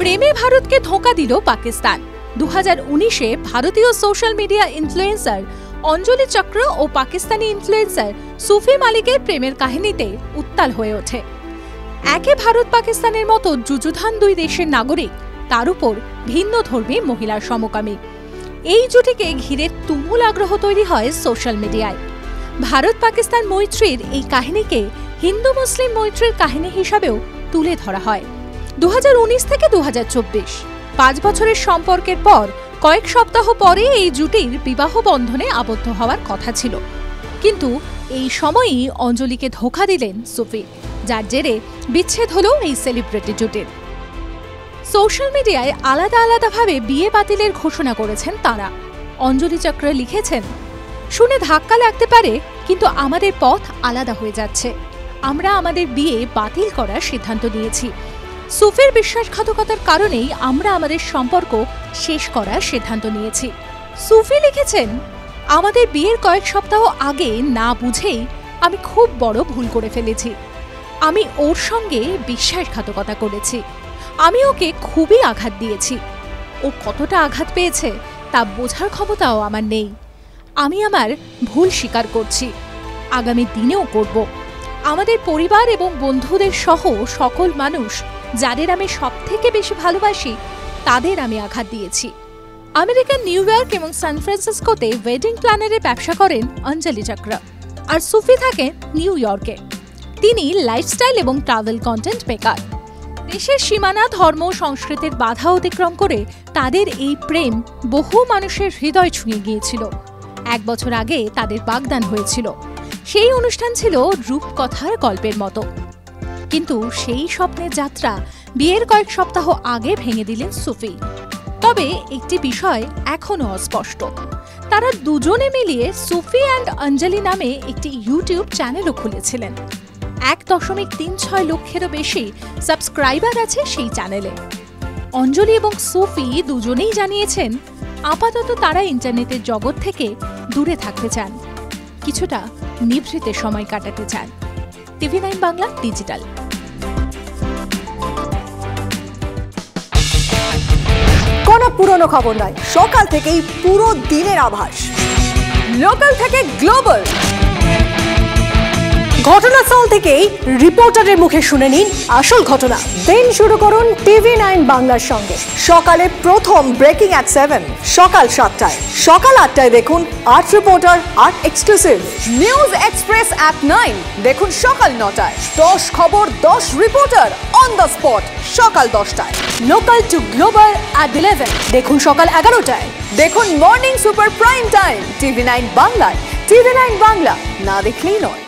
প্রেমে ভারতকে ধোঁকা দিল পাকিস্তান। 2019-এ ভারতীয় সোশ্যাল মিডিয়া ইনফ্লুয়েন্সার অঞ্জলি চক্র ও পাকিস্তানি ইনফ্লুয়েন্সার সুফি মালিকের প্রেমের কাহিনীতে উত্তাল হয়ে ওঠে। একে ভারত পাকিস্তানের মতো যুযুধান দুই দেশের নাগরিক, তার উপর ভিন্ন ধর্মী মহিলার সমকামী। এই জুটিকে ঘিরে তুমুল আগ্রহ তৈরি হয় সোশ্যাল মিডিয়ায়। ভারত পাকিস্তান মৈত্রীর এই কাহিনীকে হিন্দু মুসলিম মৈত্রীর কাহিনী হিসাবেও তুলে ধরা হয়। 2019 থেকে 2024 5 বছরের সম্পর্কের পর কয়েক সপ্তাহ পরে এই জুটির বিবাহ বন্ধনে আবদ্ধ হওয়ার কথা ছিল, কিন্তু এই সময়ই অঞ্জলিকে ধোঁকা দিলেন সুফি, যার জেরে বিচ্ছেদ হল এই সেলিব্রিটি জুটির। সোশ্যাল মিডিয়ায় আলাদা আলাদাভাবে বিয়ে বাতিলের ঘোষণা করেছেন তাঁরা। অঞ্জলি চক্র লিখেছেন, শুনে ধাক্কা লাগতে পারে, কিন্তু আমাদের পথ আলাদা হয়ে যাচ্ছে। আমরা আমাদের বিয়ে বাতিল করার সিদ্ধান্ত নিয়েছি। সুফির বিশ্বাসঘাতকতার কারণেই আমরা আমাদের সম্পর্ক শেষ করার সিদ্ধান্ত নিয়েছি। সুফি লিখেছেন, আমাদের বিয়ের কয়েক সপ্তাহ আগে না বুঝেই আমি খুব বড় ভুল করে ফেলেছি। আমি ওর সঙ্গে বিশ্বাসঘাতকতা করেছি। আমি ওকে খুবই আঘাত দিয়েছি। ও কতটা আঘাত পেয়েছে তা বোঝার ক্ষমতাও আমার নেই। আমি আমার ভুল স্বীকার করছি, আগামী দিনেও করব। আমাদের পরিবার এবং বন্ধুদের সহ সকল মানুষ যাদের আমি সবথেকে বেশি ভালোবাসি তাদের আমি আঘাত দিয়েছি। আমেরিকার নিউ ইয়র্ক এবং সান ফ্রান্সিসকোতে ওয়েডিং প্ল্যানারের ব্যবসা করেন অঞ্জলি চক্র, আর সুফি থাকেন নিউ ইয়র্কে। তিনি লাইফস্টাইল এবং ট্রাভেল কন্টেন্ট মেকার। দেশের সীমানা, ধর্ম, সংস্কৃতির বাধা অতিক্রম করে তাদের এই প্রেম বহু মানুষের হৃদয় ছুঁয়ে গিয়েছিল। 1 বছর আগে তাদের বাগদান হয়েছিল। সেই অনুষ্ঠান ছিল রূপকথার গল্পের মতো, কিন্তু সেই স্বপ্নের যাত্রা বিয়ের কয়েক সপ্তাহ আগে ভেঙে দিলেন সুফি। তবে একটি বিষয় এখনো অস্পষ্ট, তারা দুজনে মিলিয়ে সুফি অ্যান্ড অঞ্জলি নামে একটি ইউটিউব চ্যানেলও খুলেছিলেন। 1.36 লক্ষেরও বেশি সাবস্ক্রাইবার আছে সেই চ্যানেলে। অঞ্জলি এবং সুফি দুজনেই জানিয়েছেন, আপাতত তারা ইন্টারনেটের জগৎ থেকে দূরে থাকতে চান, কিছুটা নিভৃতে সময় কাটাতে চান। TV9 Bangla digital. কোনো পুরনো খবর নয়, সকাল থেকেই পুরো দিনের আভাস। লোকাল থেকে গ্লোবাল, ঘটনাস্থল থেকেই রিপোর্টারের মুখে শুনে নিন আসল ঘটনা। দিন শুরু করুন TV9 বাংলার সঙ্গে। সকালে প্রথম ব্রেকিং at 7, সকাল 7টায়, সকাল 8টায় দেখুন 8 reporter 8 exclusive. News express at 9 দেখুন সকাল 9টায়। 10 খবর 10 রিপোর্টার অন দ্য স্পট সকাল 10টায়। লোকাল টু গ্লোবাল at 11 দেখুন সকাল 11টায়। দেখুন morning super prime time TV9 বাংলায়। TV9 বাংলা না দেখলেই নয়।